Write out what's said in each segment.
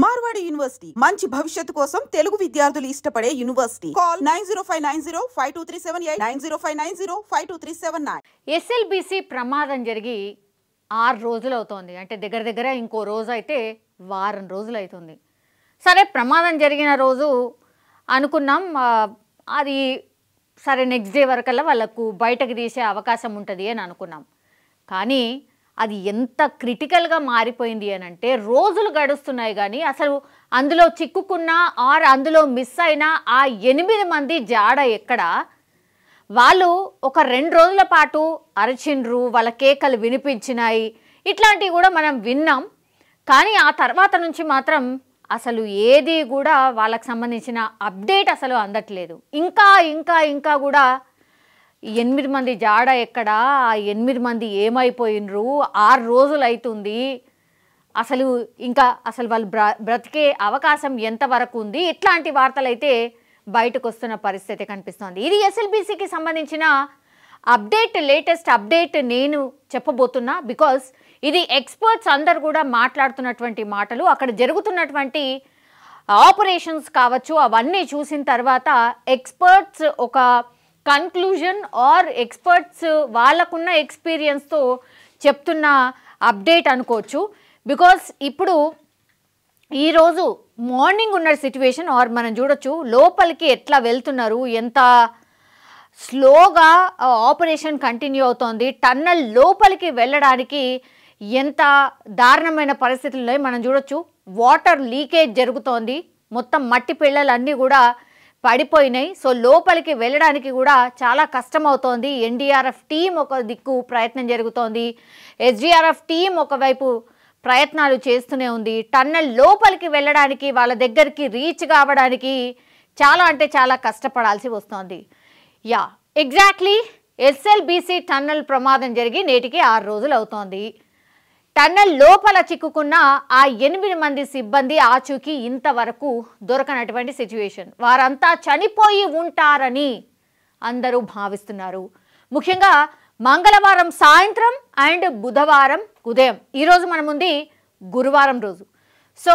Marwadi university మంచి భవిష్యత్తు కోసం తెలుగు విద్యార్థులు ఇష్టపడే యూనివర్సిటీ. కాల్ 9059052378 9059052379. ఎస్ఎల్బిసి ప్రమాదం జరిగి 6 రోజులు అవుతోంది. అంటే దగ్గర ఇంకో రోజు అయితే వారం రోజులు అవుతుంది. సరే, ప్రమాదం జరిగిన రోజు అనుకున్నాం అది సరే నెక్స్ట్ డే వరకల్లా వాళ్ళకు బయటకు తీసే అవకాశం ఉంటుంది అని అనుకున్నాం. కానీ అది ఎంత క్రిటికల్గా మారిపోయింది అని అంటే రోజులు గడుస్తున్నాయి కానీ అసలు అందులో చిక్కుకున్న అందులో మిస్ అయిన ఆ 8 మంది జాడ ఎక్కడ? వాళ్ళు ఒక 2 రోజుల పాటు అరచిండ్రు, వాళ్ళ కేకలు వినిపించినాయి, ఇట్లాంటివి కూడా మనం విన్నాం. కానీ ఆ తర్వాత నుంచి మాత్రం అసలు ఏది కూడా వాళ్ళకి సంబంధించిన అప్డేట్ అసలు అందట్లేదు. ఇంకా కూడా 8 మంది జాడ ఎక్కడ, ఆ 8 మంది ఏమైపోయినరు, 6 రోజులు అవుతుంది, అసలు వాళ్ళు బ్రతికే అవకాశం ఎంతవరకు ఉంది, ఇట్లాంటి వార్తలు అయితే బయటకు వస్తున్న పరిస్థితి కనిపిస్తోంది. ఇది ఎస్ఎల్బిసికి సంబంధించిన అప్డేట్, లేటెస్ట్ అప్డేట్ నేను చెప్పబోతున్నా. బికాస్ ఇది ఎక్స్పర్ట్స్ అందరు కూడా మాట్లాడుతున్నటువంటి మాటలు. అక్కడ జరుగుతున్నటువంటి ఆపరేషన్స్ కావచ్చు, అవన్నీ చూసిన తర్వాత ఎక్స్పర్ట్స్ ఒక కన్క్లూజన్ ఎక్స్పర్ట్స్ వాళ్ళకున్న ఎక్స్పీరియన్స్తో చెప్తున్న అప్డేట్ అనుకోవచ్చు. బికాస్ ఇప్పుడు ఈరోజు మార్నింగ్ ఉన్న సిచ్యువేషన్ మనం చూడొచ్చు లోపలికి ఎట్లా వెళ్తున్నారు, ఎంత స్లోగా ఆపరేషన్ కంటిన్యూ అవుతోంది, టన్నల్ లోపలికి వెళ్ళడానికి ఎంత దారుణమైన పరిస్థితుల్లో మనం చూడొచ్చు. వాటర్ లీకేజ్ జరుగుతోంది, మొత్తం మట్టి పిల్లలన్నీ కూడా పడిపోయినాయి. సో లోపలికి వెళ్ళడానికి కూడా చాలా కష్టమవుతోంది. ఎన్డీఆర్ఎఫ్ టీం ఒక దిక్కు ప్రయత్నం జరుగుతోంది, ఎస్డీఆర్ఎఫ్ టీం ఒకవైపు ప్రయత్నాలు చేస్తూనే ఉంది. టన్నల్ లోపలికి వెళ్ళడానికి, వాళ్ళ దగ్గరికి రీచ్ కావడానికి చాలా కష్టపడాల్సి వస్తోంది. ఎగ్జాక్ట్లీ ఎస్ఎల్బిసి టన్నల్ ప్రమాదం జరిగి నేటికి 6 రోజులు అవుతోంది. టన్నల్ లోపల చిక్కుకున్న ఆ 8 మంది సిబ్బంది ఆచూకీ ఇంతవరకు దొరకనటువంటి సిచ్యువేషన్. వారంతా చనిపోయి ఉంటారని అందరూ భావిస్తున్నారు. ముఖ్యంగా మంగళవారం సాయంత్రం అండ్ బుధవారం ఉదయం, ఈరోజు మన ముందు గురువారం రోజు. సో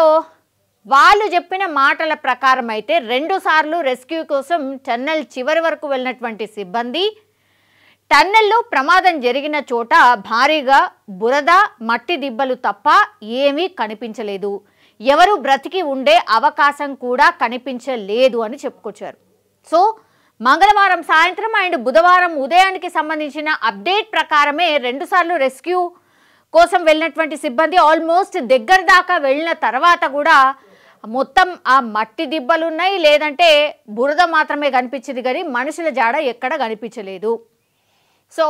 వాళ్ళు చెప్పిన మాటల ప్రకారం అయితే 2 సార్లు రెస్క్యూ కోసం టన్నల్ చివరి వరకు వెళ్ళినటువంటి సిబ్బంది టన్నెల్లో ప్రమాదం జరిగిన చోట భారీగా బురద, మట్టి దిబ్బలు తప్ప ఏమీ కనిపించలేదు, ఎవరు బ్రతికి ఉండే అవకాశం కూడా కనిపించలేదు అని చెప్పుకొచ్చారు. సో మంగళవారం సాయంత్రం అండ్ బుధవారం ఉదయానికి సంబంధించిన అప్డేట్ ప్రకారమే 2 సార్లు రెస్క్యూ కోసం వెళ్ళినటువంటి సిబ్బంది ఆల్మోస్ట్ దగ్గర దాకా వెళ్ళిన తర్వాత కూడా మొత్తం ఆ మట్టి దిబ్బలు ఉన్నాయి, లేదంటే బురద మాత్రమే కనిపించింది కానీ మనుషుల జాడ ఎక్కడ కనిపించలేదు. సో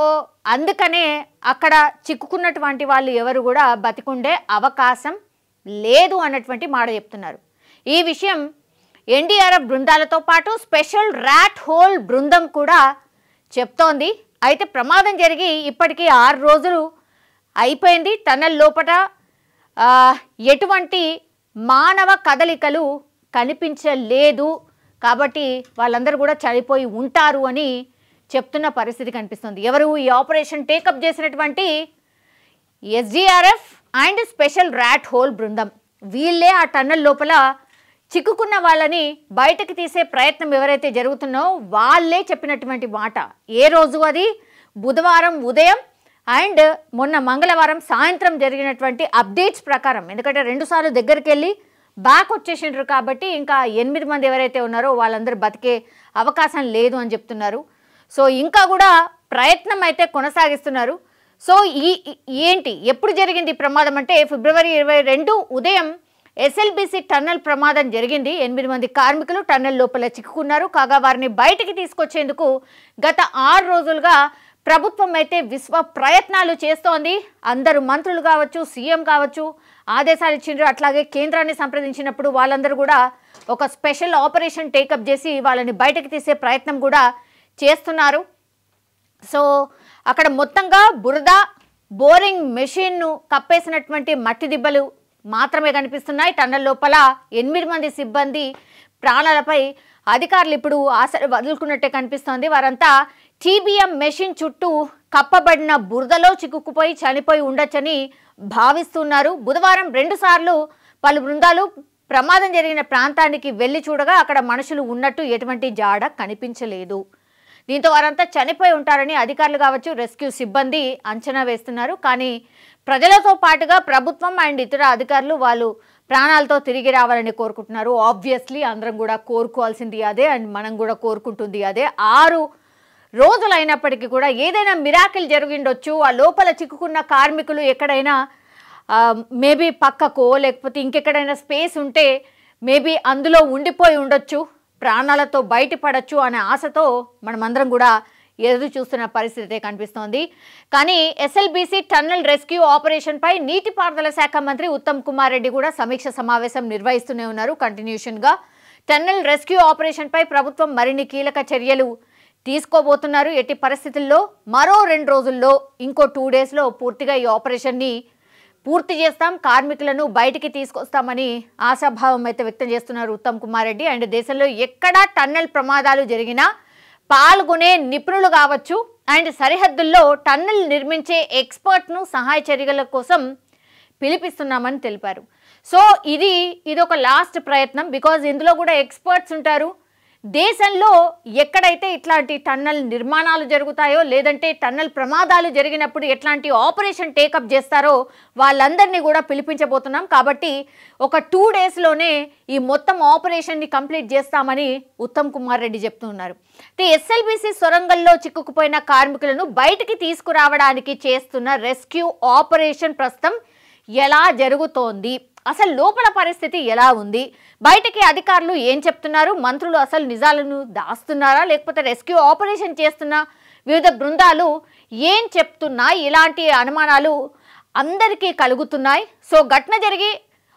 అందుకనే అక్కడ చిక్కుకున్నటువంటి వాళ్ళు ఎవరు కూడా బతికుండే అవకాశం లేదు అన్నటువంటి మాట చెప్తున్నారు. ఈ విషయం ఎన్డీఆర్ఎఫ్ బృందాలతో పాటు స్పెషల్ ర్యాట్ హోల్ బృందం కూడా చెప్తోంది. అయితే ప్రమాదం జరిగి ఇప్పటికీ 6 రోజులు అయిపోయింది. టన్నల్ లోపల ఎటువంటి మానవ కదలికలు కనిపించలేదు, కాబట్టి వాళ్ళందరూ కూడా చనిపోయి ఉంటారు అని చెప్తున్న పరిస్థితి కనిపిస్తుంది. ఎవరు ఈ ఆపరేషన్ టేకప్ చేసినటువంటి SDRF and special rat whole బృందం, వీళ్ళే ఆ టన్నల్ లోపల చిక్కుకున్న వాళ్ళని బయటకు తీసే ప్రయత్నం ఎవరైతే జరుగుతుందో వాళ్ళే చెప్పినటువంటి మాట. ఏ రోజు అది? బుధవారం ఉదయం అండ్ మొన్న మంగళవారం సాయంత్రం జరిగినటువంటి అప్డేట్స్ ప్రకారం. ఎందుకంటే 2 సార్లు దగ్గరికి వెళ్ళి బ్యాక్ వచ్చేసిండ్రు కాబట్టి ఇంకా 8 మంది ఎవరైతే ఉన్నారో వాళ్ళందరూ బతికే అవకాశం లేదు అని చెప్తున్నారు. సో ఇంకా కూడా ప్రయత్నం అయితే కొనసాగిస్తున్నారు. సో ఎప్పుడు జరిగింది ప్రమాదం అంటే ఫిబ్రవరి 22 ఉదయం ఎస్ఎల్బిసి టన్నల్ ప్రమాదం జరిగింది. 8 మంది కార్మికులు టన్నల్ లోపల చిక్కుకున్నారు. కాగా వారిని బయటికి తీసుకొచ్చేందుకు గత 6 రోజులుగా ప్రభుత్వం అయితే విశ్వ ప్రయత్నాలు చేస్తోంది. అందరూ మంత్రులు కావచ్చు, సీఎం కావచ్చు ఆదేశాలు ఇచ్చిండ్రు. అట్లాగే కేంద్రాన్ని సంప్రదించినప్పుడు వాళ్ళందరూ కూడా ఒక స్పెషల్ ఆపరేషన్ టేకప్ చేసి వాళ్ళని బయటకు తీసే ప్రయత్నం కూడా చేస్తున్నారు. సో అక్కడ మొత్తంగా బురద, బోరింగ్ మెషిన్ను కప్పేసినటువంటి మట్టి దిబ్బలు మాత్రమే కనిపిస్తున్నాయి. టన్నల్ లోపల 8 మంది సిబ్బంది ప్రాణాలపై అధికారులు ఇప్పుడు ఆశ వదులుకున్నట్టే కనిపిస్తోంది. వారంతా టీబీఎం మెషిన్ చుట్టూ కప్పబడిన బురదలో చిక్కుకుపోయి చనిపోయి ఉండొచ్చని భావిస్తున్నారు. బుధవారం 2 సార్లు పలు బృందాలు ప్రమాదం జరిగిన ప్రాంతానికి వెళ్ళి చూడగా అక్కడ మనుషులు ఉన్నట్టు ఎటువంటి జాడ కనిపించలేదు. దీంతో వారంతా చనిపోయి ఉంటారని అధికారులు కావచ్చు, రెస్క్యూ సిబ్బంది అంచనా వేస్తున్నారు. కానీ ప్రజలతో పాటుగా ప్రభుత్వం అండ్ ఇతర అధికారులు వాళ్ళు ప్రాణాలతో తిరిగి రావాలని కోరుకుంటున్నారు. ఆబ్వియస్లీ అందరం కూడా కోరుకోవాల్సింది అదే, అండ్ మనం కూడా కోరుకుంటుంది అదే. 6 రోజులైనప్పటికీ కూడా ఏదైనా మిరాకిల్ జరిగిండొచ్చు. ఆ లోపల చిక్కుకున్న కార్మికులు ఎక్కడైనా మేబీ పక్కకో లేకపోతే ఇంకెక్కడైనా స్పేస్ ఉంటే మేబీ అందులో ఉండిపోయి ఉండొచ్చు, ప్రాణాలతో బయటపడచ్చు అనే ఆశతో మనమందరం కూడా ఎదురు చూస్తున్న పరిస్థితి కనిపిస్తోంది. కానీ ఎస్ఎల్బీసీ టన్నెల్ రెస్క్యూ ఆపరేషన్పై నీటిపారుదల శాఖ మంత్రి ఉత్తమ్ కుమార్ రెడ్డి కూడా సమీక్ష సమావేశం నిర్వహిస్తూనే ఉన్నారు. కంటిన్యూషన్గా టన్నెల్ రెస్క్యూ ఆపరేషన్పై ప్రభుత్వం మరిన్ని కీలక చర్యలు తీసుకోబోతున్నారు. ఎట్టి పరిస్థితుల్లో మరో 2 రోజుల్లో ఇంకో 2 డేస్లో పూర్తిగా ఈ ఆపరేషన్ని పూర్తి చేస్తాం, కార్మికులను బయటికి తీసుకొస్తామని ఆశాభావం అయితే వ్యక్తం చేస్తున్నారు ఉత్తమ్ కుమార్ రెడ్డి. అండ్ దేశంలో ఎక్కడా టన్నెల్ ప్రమాదాలు జరిగినా పాల్గొనే నిపుణులు కావచ్చు అండ్ సరిహద్దుల్లో టన్నెల్ నిర్మించే ఎక్స్పర్ట్ను సహాయ చర్యల కోసం పిలిపిస్తున్నామని తెలిపారు. సో ఇదొక లాస్ట్ ప్రయత్నం. బికాజ్ ఇందులో కూడా ఎక్స్పర్ట్స్ ఉంటారు. దేశంలో ఎక్కడైతే ఇట్లాంటి టన్నెల్ నిర్మాణాలు జరుగుతాయో లేదంటే టన్నెల్ ప్రమాదాలు జరిగినప్పుడు ఎట్లాంటి ఆపరేషన్ టేకప్ చేస్తారో వాళ్ళందరినీ కూడా పిలిపించబోతున్నాం. కాబట్టి ఒక 2 డేస్లోనే ఈ మొత్తం ఆపరేషన్ని కంప్లీట్ చేస్తామని ఉత్తమ్ కుమార్ రెడ్డి చెప్తున్నారు. ఎస్ఎల్బీసీ సొరంగంలో చిక్కుకుపోయిన కార్మికులను బయటికి తీసుకురావడానికి చేస్తున్న రెస్క్యూ ఆపరేషన్ ప్రస్తుతం ఎలా జరుగుతోంది, అసలు లోపల పరిస్థితి ఎలా ఉంది, బయటికి అధికారులు ఏం చెప్తున్నారు, మంత్రులు అసలు నిజాలను దాస్తున్నారా, లేకపోతే రెస్క్యూ ఆపరేషన్ చేస్తున్న వివిధ బృందాలు ఏం చెప్తున్నాయి, ఇలాంటి అనుమానాలు అందరికీ కలుగుతున్నాయి. సో ఘటన జరిగి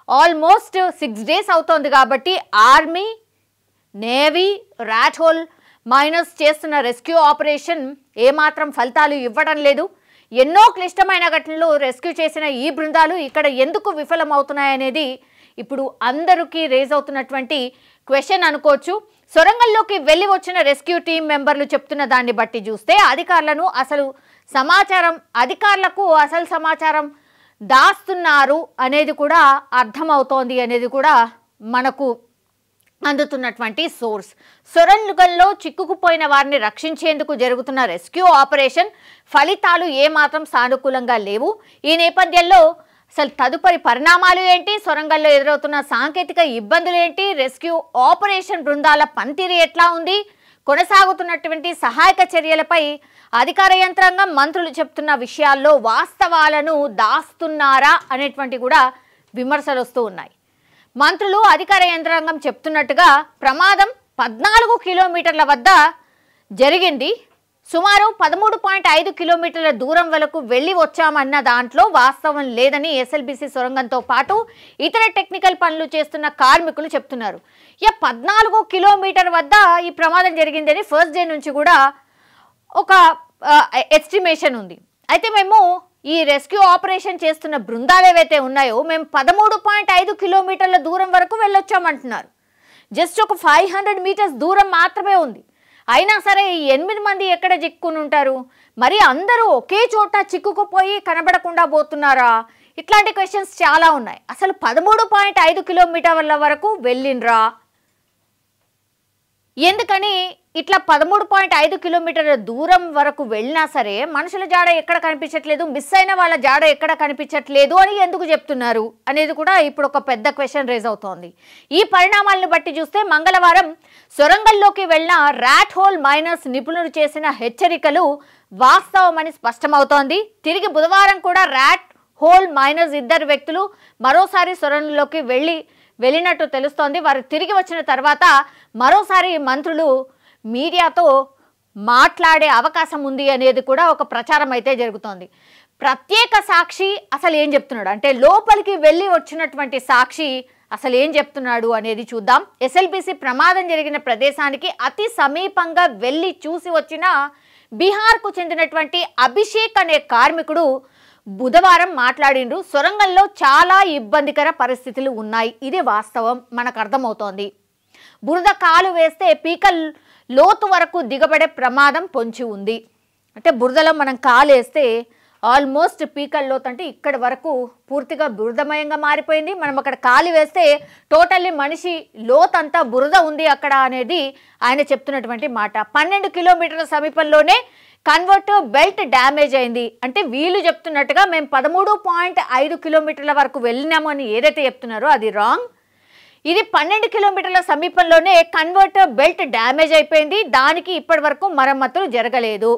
ఆల్మోస్ట్ 6 డేస్ అవుతోంది కాబట్టి army, navy, rat whole minus చేస్తున్న రెస్క్యూ ఆపరేషన్ ఏమాత్రం ఫలితాలు ఇవ్వడం లేదు. ఎన్నో క్లిష్టమైన ఘటనలు రెస్క్యూ చేసిన ఈ బృందాలు ఇక్కడ ఎందుకు విఫలమవుతున్నాయనేది ఇప్పుడు అందరికీ రేజ్ అవుతున్నటువంటి క్వశ్చన్ అనుకోవచ్చు. సొరంగంలోకి వెళ్ళి వచ్చిన రెస్క్యూ టీం మెంబర్లు చెప్తున్న దాన్ని బట్టి చూస్తే అధికారులకు అసలు సమాచారం దాస్తున్నారు అనేది కూడా అర్థమవుతోంది అనేది కూడా మనకు అందుతున్నటువంటి సోర్స్. సొరంగంలో చిక్కుకుపోయిన వారిని రక్షించేందుకు జరుగుతున్న రెస్క్యూ ఆపరేషన్ ఫలితాలు ఏమాత్రం సానుకూలంగా లేవు. ఈ నేపథ్యంలో అసలు తదుపరి పరిణామాలు ఏంటి, సొరంగంలో ఎదురవుతున్న సాంకేతిక ఇబ్బందులు ఏంటి, రెస్క్యూ ఆపరేషన్ బృందాల పనితీరు ఎట్లా ఉంది, కొనసాగుతున్నటువంటి సహాయక చర్యలపై అధికార యంత్రాంగం, మంత్రులు చెప్తున్న విషయాల్లో వాస్తవాలను దాస్తున్నారా అనేటువంటి కూడా విమర్శలు వస్తూ ఉన్నాయి. మంత్రులు, అధికార యంత్రాంగం చెప్తున్నట్టుగా ప్రమాదం 14 కిలోమీటర్ల వద్ద జరిగింది, సుమారు 13.5 కిలోమీటర్ల దూరం వరకు వెళ్ళి వచ్చామన్న దాంట్లో వాస్తవం లేదని ఎస్ఎల్బీసీ సొరంగంతో పాటు ఇతర టెక్నికల్ పనులు చేస్తున్న కార్మికులు చెప్తున్నారు. 14 కిలోమీటర్ వద్ద ఈ ప్రమాదం జరిగిందని ఫస్ట్ డే నుంచి కూడా ఒక ఎస్టిమేషన్ ఉంది. అయితే మేము ఈ రెస్క్యూ ఆపరేషన్ చేస్తున్న బృందాలు ఏవైతే ఉన్నాయో మేము 13.5 కిలోమీటర్ల దూరం వరకు వెళ్ళొచ్చామంటున్నారు. జస్ట్ ఒక 500 మీటర్స్ దూరం మాత్రమే ఉంది. అయినా సరే ఈ 8 మంది ఎక్కడ చిక్కుని ఉంటారు, మరి అందరూ ఒకే చోట చిక్కుకుపోయి కనబడకుండా పోతున్నారా, ఇట్లాంటి క్వశ్చన్స్ చాలా ఉన్నాయి. అసలు 13.5 కిలోమీటర్ల వరకు వెళ్ళిండ్రా, ఎందుకని ఇట్లా 13.5 కిలోమీటర్ల దూరం వరకు వెళ్ళినా సరే మనుషుల జాడ ఎక్కడ కనిపించట్లేదు, మిస్ అయిన వాళ్ళ జాడ ఎక్కడ కనిపించట్లేదు అని ఎందుకు చెప్తున్నారు అనేది కూడా ఇప్పుడు ఒక పెద్ద క్వశ్చన్ రేజ్ అవుతోంది. ఈ పరిణామాలను బట్టి చూస్తే మంగళవారం సొరంగంలోకి వెళ్ళిన ర్యాట్ హోల్ మైనర్స్ నిపుణులు చేసిన హెచ్చరికలు వాస్తవమని స్పష్టమవుతోంది. తిరిగి బుధవారం కూడా ర్యాట్ హోల్ మైనర్స్ 2 వ్యక్తులు మరోసారి సొరంగంలోకి వెళ్ళినట్టు తెలుస్తోంది. వారు తిరిగి వచ్చిన తర్వాత మరోసారి మంత్రులు మీడియాతో మాట్లాడే అవకాశం ఉంది అనేది కూడా ఒక ప్రచారం అయితే జరుగుతోంది. ప్రత్యేక సాక్షి అసలు ఏం చెప్తున్నాడు అంటే లోపలికి వెళ్ళి వచ్చినటువంటి సాక్షి అసలు ఏం చెప్తున్నాడు అనేది చూద్దాం. ఎస్ఎల్బీసీ ప్రమాదం జరిగిన ప్రదేశానికి అతి సమీపంగా వెళ్ళి చూసి వచ్చిన బీహార్కు చెందినటువంటి అభిషేక్ అనే కార్మికుడు బుధవారం మాట్లాడిండ్రు. సొరంగంలో చాలా ఇబ్బందికర పరిస్థితులు ఉన్నాయి, ఇది వాస్తవం, మనకు అర్థమవుతోంది. బురద కాలు వేస్తే పీకల్ లోతు వరకు దిగబడే ప్రమాదం పొంచి ఉంది. అంటే బురదలో మనం కాలు వేస్తే ఆల్మోస్ట్ పీకల్లోతు అంటే ఇక్కడ వరకు పూర్తిగా బురదమయంగా మారిపోయింది. మనం అక్కడ కాలి వేస్తే టోటల్లీ మనిషి లోతంతా బురద ఉంది అక్కడ అనేది ఆయన చెప్తున్నటువంటి మాట. 12 కిలోమీటర్ల సమీపంలోనే కన్వర్టర్ బెల్ట్ డ్యామేజ్ అయింది. అంటే వీళ్ళు చెప్తున్నట్టుగా మేము 13.5 కిలోమీటర్ల వరకు వెళ్ళినాము అని ఏదైతే చెప్తున్నారో అది రాంగ్. ఇది 12 కిలోమీటర్ల సమీపంలోనే కన్వర్టర్ బెల్ట్ డ్యామేజ్ అయిపోయింది. దానికి ఇప్పటి వరకు మరమ్మతులు జరగలేదు.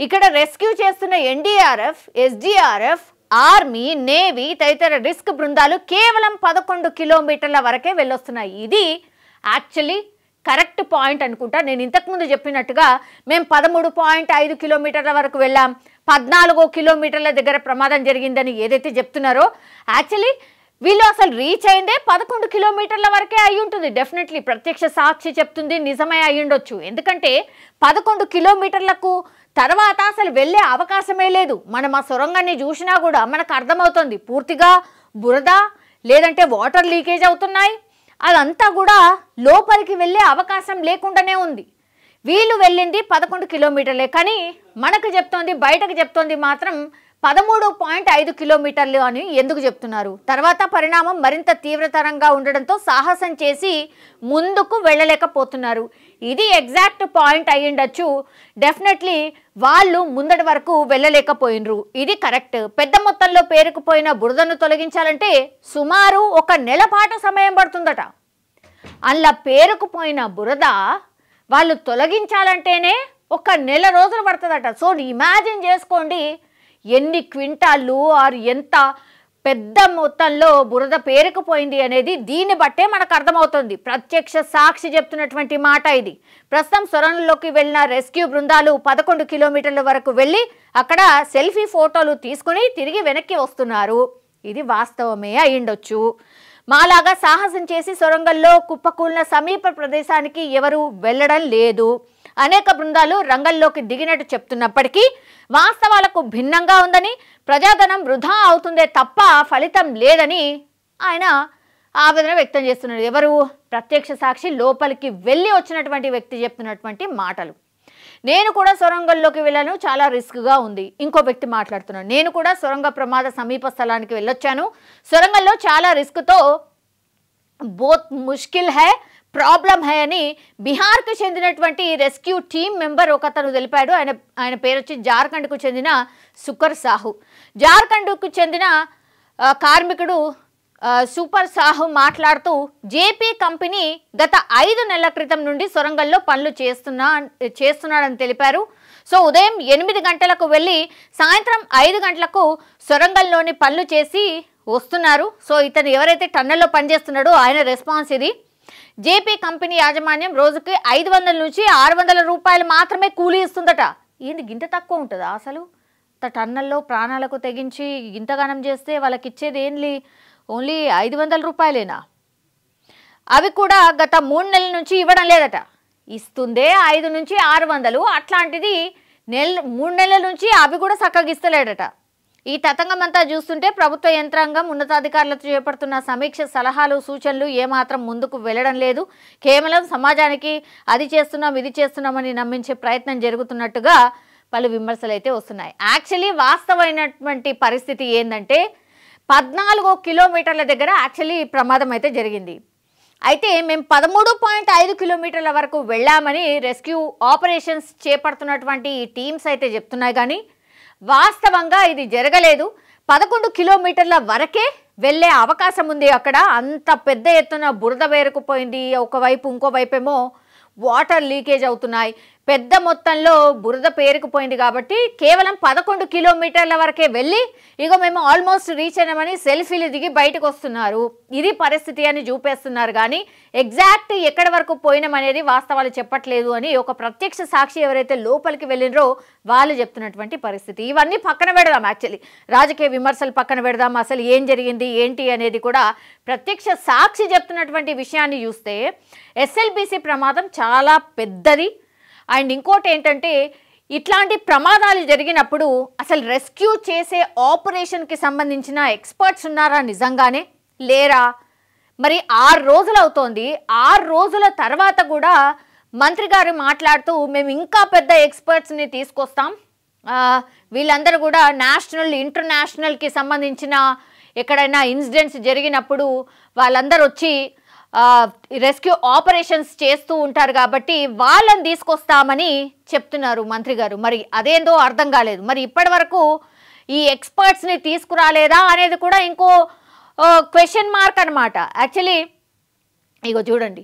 ఇక్కడ రెస్క్యూ చేస్తున్న ఎన్డీఆర్ఎఫ్, ఎస్డీఆర్ఎఫ్, ఆర్మీ, నేవీ తదితర రిస్క్ బృందాలు కేవలం 11 కిలోమీటర్ల వరకే వెళ్ళొస్తున్నాయి. ఇది యాక్చువల్లీ కరెక్ట్ పాయింట్ అనుకుంటా. నేను ఇంతకుముందు చెప్పినట్టుగా మేము 13.5 కిలోమీటర్ల వరకు వెళ్ళాం, 14 కిలోమీటర్ల దగ్గర ప్రమాదం జరిగిందని ఏదైతే చెప్తున్నారో యాక్చువల్లీ వీళ్ళు అసలు రీచ్ అయిందే 11 కిలోమీటర్ల వరకే అయి ఉంటుంది. డెఫినెట్లీ ప్రత్యక్ష సాక్షి చెప్తుంది నిజమే అయి ఉండొచ్చు. ఎందుకంటే 11 కిలోమీటర్లకు తర్వాత అసలు వెళ్ళే అవకాశమే లేదు. మనం ఆ సొరంగాన్ని చూసినా కూడా మనకు అర్థమవుతుంది పూర్తిగా బురద లేదంటే వాటర్ లీకేజ్ అవుతున్నాయి. అదంతా కూడా లోపలికి వెళ్ళే అవకాశం లేకుండానే ఉంది. వీళ్ళు వెళ్ళింది 11 కిలోమీటర్లే, కానీ మనకు చెప్తోంది, బయటకు చెప్తోంది మాత్రం 13.5 కిలోమీటర్లు అని ఎందుకు చెప్తున్నారు? తర్వాత పరిణామం మరింత తీవ్రతరంగా ఉండడంతో సాహసం చేసి ముందుకు వెళ్ళలేకపోతున్నారు. ఇది ఎగ్జాక్ట్ పాయింట్ అయ్యిండొచ్చు. డెఫినెట్లీ వాళ్ళు ముందటి వరకు వెళ్ళలేకపోయినరు. ఇది కరెక్ట్. పెద్ద మొత్తంలో పేరుకుపోయిన బురదను తొలగించాలంటే సుమారు 1 నెల పాటు సమయం పడుతుందట. అలా పేరుకుపోయిన బురద వాళ్ళు తొలగించాలంటేనే 1 నెల రోజులు పడుతుందట. సో ఇమాజిన్ చేసుకోండి ఎన్ని క్వింటాళ్ళు ఆర్ ఎంత పెద్ద మొత్తంలో బురద పేరుకుపోయింది అనేది దీన్ని బట్టే మనకు అర్థమవుతుంది. ప్రత్యక్ష సాక్షి చెప్తున్నటువంటి మాట ఇది. ప్రస్తుతం సొరంగంలోకి వెళ్ళిన రెస్క్యూ బృందాలు 11 కిలోమీటర్ల వరకు వెళ్ళి అక్కడ సెల్ఫీ ఫోటోలు తీసుకుని తిరిగి వెనక్కి వస్తున్నారు. ఇది వాస్తవమే అయ్యుండొచ్చు. మాలాగా సాహసం చేసి సొరంగంలో కుప్పకూలిన సమీప ప్రదేశానికి ఎవరు వెళ్ళడం లేదు. అనేక బృందాలు రంగంలోకి దిగినట్టు చెప్తున్నప్పటికీ వాస్తవాలకు భిన్నంగా ఉందని, ప్రజాధనం వృధా అవుతుందే తప్ప ఫలితం లేదని ఆయన ఆవేదన వ్యక్తం చేస్తున్నారు. ఎవరు? ప్రత్యక్ష సాక్షి లోపలికి వెళ్ళి వచ్చినటువంటి వ్యక్తి చెప్తున్నటువంటి మాటలు. నేను కూడా సొరంగంలోకి వెళ్ళాను, చాలా రిస్క్గా ఉంది. ఇంకో వ్యక్తి మాట్లాడుతున్నాను. నేను కూడా సొరంగ ప్రమాద సమీప స్థలానికి వెళ్ళొచ్చాను. సొరంగంలో చాలా రిస్క్తో బోత్ ముష్కిల్ హై, ప్రాబ్లం హై అని బీహార్కు చెందినటువంటి రెస్క్యూ టీమ్ మెంబర్ ఒకతను తెలిపాడు. ఆయన పేరు వచ్చి జార్ఖండ్కు చెందిన సుకర్ సాహు. జార్ఖండ్కు చెందిన కార్మికుడు సూపర్ సాహు మాట్లాడుతూ జేపీ కంపెనీ గత 5 నెలల క్రితం నుండి సొరంగంలో పనులు చేస్తున్నాడని తెలిపారు. సో ఉదయం 8 గంటలకు వెళ్ళి సాయంత్రం 5 గంటలకు సొరంగంలోని పనులు చేసి వస్తున్నారు. సో ఇతను ఎవరైతే టన్నెల్లో పనిచేస్తున్నాడో ఆయన రెస్పాన్స్ ఇది. జేపీ కంపెనీ యాజమాన్యం రోజుకి 500 నుంచి 600 రూపాయలు మాత్రమే కూలీ ఇస్తుందట. ఏంది గింత తక్కువ ఉంటుందా అసలు? టన్నెల్లో ప్రాణాలకు తెగించి ఇంతగానం చేస్తే వాళ్ళకి ఇచ్చేది ఏంటి? ఓన్లీ 500 రూపాయలేనా? అవి కూడా గత 3 నెలల నుంచి ఇవ్వడం లేదట. ఇస్తుందే 5 నుంచి 600. అట్లాంటిది 3 నెలల నుంచి అవి కూడా చక్కగా ఇస్తలేడట. ఈ తతంగం అంతా చూస్తుంటే ప్రభుత్వ యంత్రాంగం ఉన్నతాధికారులతో చేపడుతున్న సమీక్ష సలహాలు సూచనలు ఏమాత్రం ముందుకు వెళ్ళడం లేదు. కేవలం సమాజానికి అది చేస్తున్నాం ఇది చేస్తున్నామని నమ్మించే ప్రయత్నం జరుగుతున్నట్టుగా పలు విమర్శలు అయితే వస్తున్నాయి. యాక్చువల్లీ వాస్తవమైనటువంటి పరిస్థితి ఏంటంటే 14 కిలోమీటర్ల దగ్గర యాక్చువల్లీ ప్రమాదం అయితే జరిగింది. అయితే మేము 13.5 కిలోమీటర్ల వరకు వెళ్ళామని రెస్క్యూ ఆపరేషన్స్ చేపడుతున్నటువంటి టీమ్స్ అయితే చెప్తున్నాయి. కానీ వాస్తవంగా ఇది జరగలేదు. 11 కిలోమీటర్ల వరకే వెళ్ళే అవకాశం ఉంది. అక్కడ అంత పెద్ద ఎత్తున బురద వేరుకుపోయింది. ఒకవైపు ఇంకోవైపు ఏమో వాటర్ లీకేజ్ అవుతున్నాయి. పెద్ద మొత్తంలో బురద పేరుకుపోయింది కాబట్టి కేవలం 11 కిలోమీటర్ల వరకే వెళ్ళి ఇగో మేము ఆల్మోస్ట్ రీచ్ అయినామని సెల్ఫీలు దిగి బయటకు వస్తున్నారు. ఇది పరిస్థితి అని చూపేస్తున్నారు. కానీ ఎగ్జాక్ట్ ఎక్కడి వరకు పోయినామనేది వాస్తవాలు చెప్పట్లేదు అని ఒక ప్రత్యక్ష సాక్షి ఎవరైతే లోపలికి వెళ్ళినరో వాళ్ళు చెప్తున్నటువంటి పరిస్థితి. ఇవన్నీ పక్కన పెడదాం. యాక్చువల్లీ రాజకీయ విమర్శలు పక్కన పెడదాం. అసలు ఏం జరిగింది ఏంటి అనేది కూడా ప్రత్యక్ష సాక్షి చెప్తున్నటువంటి విషయాన్ని చూస్తే ఎస్ఎల్బీసీ ప్రమాదం చాలా పెద్దది. అండ్ ఇంకోటి ఏంటంటే ఇట్లాంటి ప్రమాదాలు జరిగినప్పుడు అసలు రెస్క్యూ చేసే ఆపరేషన్కి సంబంధించిన ఎక్స్పర్ట్స్ ఉన్నారా నిజంగానే లేరా? మరి 6 రోజులు అవుతోంది. 6 రోజుల తర్వాత కూడా మంత్రి గారు మాట్లాడుతూ మేము ఇంకా పెద్ద ఎక్స్పర్ట్స్ని తీసుకొస్తాం, వీళ్ళందరూ కూడా నేషనల్ ఇంటర్నేషనల్కి సంబంధించిన ఎక్కడైనా ఇన్సిడెంట్స్ జరిగినప్పుడు వాళ్ళందరూ వచ్చి రెస్క్యూ ఆపరేషన్స్ చేస్తూ ఉంటారు కాబట్టి వాళ్ళని తీసుకొస్తామని చెప్తున్నారు మంత్రి గారు. మరి అదేందో అర్థం కాలేదు. మరి ఇప్పటి వరకు ఈ ఎక్స్పర్ట్స్ని తీసుకురాలేదా అనేది కూడా ఇంకో క్వశ్చన్ మార్క్ అనమాట. యాక్చువల్లీ ఇగో చూడండి,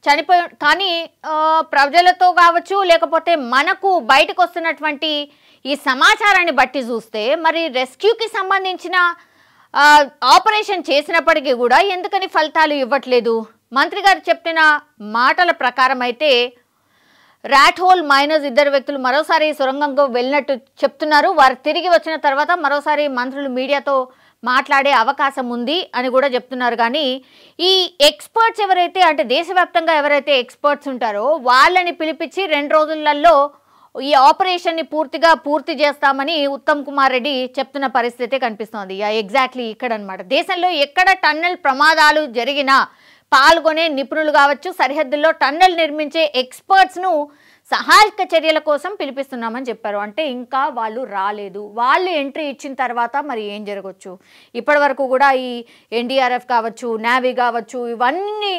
చనిపోయి కానీ ప్రజలతో కావచ్చు లేకపోతే మనకు బయటకు వస్తున్నటువంటి ఈ సమాచారాన్ని బట్టి చూస్తే మరి రెస్క్యూకి సంబంధించిన ఆపరేషన్ చేసినప్పటికీ కూడా ఎందుకని ఫలితాలు ఇవ్వట్లేదు? మంత్రి గారు చెప్పిన మాటల ప్రకారం అయితే ర్యాట్ హోల్ మైనస్ 2 వ్యక్తులు మరోసారి సొరంగంలో వెళ్ళినట్టు చెప్తున్నారు. వారు తిరిగి వచ్చిన తర్వాత మరోసారి మంత్రులు మీడియాతో మాట్లాడే అవకాశం ఉంది అని కూడా చెప్తున్నారు. కానీ ఈ ఎక్స్పర్ట్స్ ఎవరైతే అంటే దేశవ్యాప్తంగా ఎవరైతే ఎక్స్పర్ట్స్ ఉంటారో వాళ్ళని పిలిపించి 2 రోజులలో ఈ ఆపరేషన్ని పూర్తి చేస్తామని ఉత్తమ్ కుమార్ రెడ్డి చెప్తున్న పరిస్థితి కనిపిస్తోంది. ఎగ్జాక్ట్లీ ఇక్కడ అనమాట. దేశంలో ఎక్కడ టన్నెల్ ప్రమాదాలు జరిగినా పాల్గొనే నిపుణులు కావచ్చు, సరిహద్దుల్లో టన్నెల్ నిర్మించే ఎక్స్పర్ట్స్ను సహాయక చర్యల కోసం పిలిపిస్తున్నామని చెప్పారు. అంటే ఇంకా వాళ్ళు రాలేదు. వాళ్ళు ఎంట్రీ ఇచ్చిన తర్వాత మరి ఏం జరగవచ్చు? ఇప్పటి వరకు కూడా ఈ ఎన్డీఆర్ఎఫ్ కావచ్చు, నేవీ కావచ్చు, ఇవన్నీ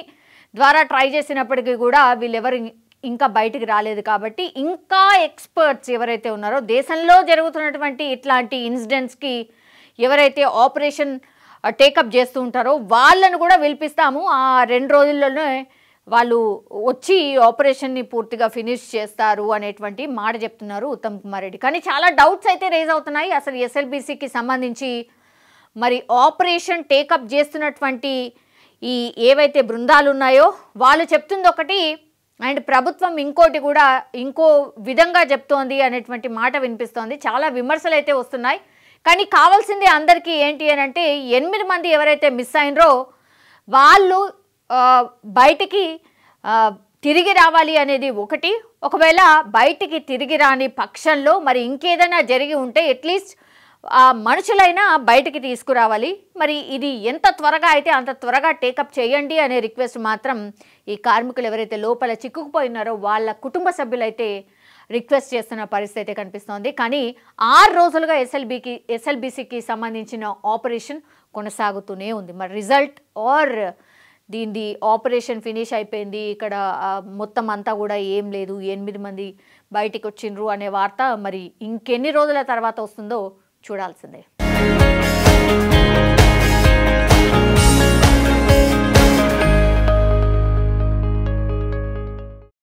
ద్వారా ట్రై చేసినప్పటికీ కూడా వీళ్ళెవరు ఇంకా బయటికి రాలేదు. కాబట్టి ఇంకా ఎక్స్పర్ట్స్ ఎవరైతే ఉన్నారో దేశంలో జరుగుతున్నటువంటి ఇట్లాంటి ఇన్సిడెంట్స్కి ఎవరైతే ఆపరేషన్ టేకప్ చేస్తూ ఉంటారో వాళ్ళను కూడా పిలిపిస్తాము. ఆ 2 రోజుల్లోనే వాళ్ళు వచ్చి ఆపరేషన్ని పూర్తిగా ఫినిష్ చేస్తారు అనేటువంటి మాట చెప్తున్నారు ఉత్తమ్ కుమార్ రెడ్డి. కానీ చాలా డౌట్స్ అయితే రేజ్ అవుతున్నాయి. అసలు ఎస్ఎల్బీసీకి సంబంధించి మరి ఆపరేషన్ టేకప్ చేస్తున్నటువంటి ఈ ఏవైతే బృందాలు ఉన్నాయో వాళ్ళు చెప్తుంది ఒకటి అండ్ ప్రభుత్వం ఇంకోటి కూడా ఇంకో విధంగా చెప్తోంది అనేటువంటి మాట వినిపిస్తోంది. చాలా విమర్శలు అయితే వస్తున్నాయి. కానీ కావాల్సింది అందరికీ ఏంటి అని అంటే 8 మంది ఎవరైతే మిస్ అయినరో వాళ్ళు బయటికి తిరిగి రావాలి అనేది ఒకటి. ఒకవేళ బయటికి తిరిగి రాని పక్షంలో మరి ఇంకేదైనా జరిగి ఉంటే అట్లీస్ట్ ఆ మనుషులైనా బయటికి తీసుకురావాలి. మరి ఇది ఎంత త్వరగా అయితే అంత త్వరగా టేకప్ చేయండి అనే రిక్వెస్ట్ మాత్రం ఈ కార్మికులు ఎవరైతే లోపల చిక్కుకుపోయినారో వాళ్ళ కుటుంబ సభ్యులైతే రిక్వెస్ట్ చేస్తున్న పరిస్థితి కనిపిస్తోంది. కానీ 6 రోజులుగా ఎస్ఎల్బీసీకి సంబంధించిన ఆపరేషన్ కొనసాగుతూనే ఉంది. మరి రిజల్ట్ ఆర్ దీని ఆపరేషన్ ఫినిష్ అయిపోయింది, ఇక్కడ మొత్తం అంతా కూడా ఏం లేదు, 8 మంది బయటికి వచ్చిండ్రు అనే వార్త మరి ఇంకెన్ని రోజుల తర్వాత వస్తుందో చూడాల్సిందే.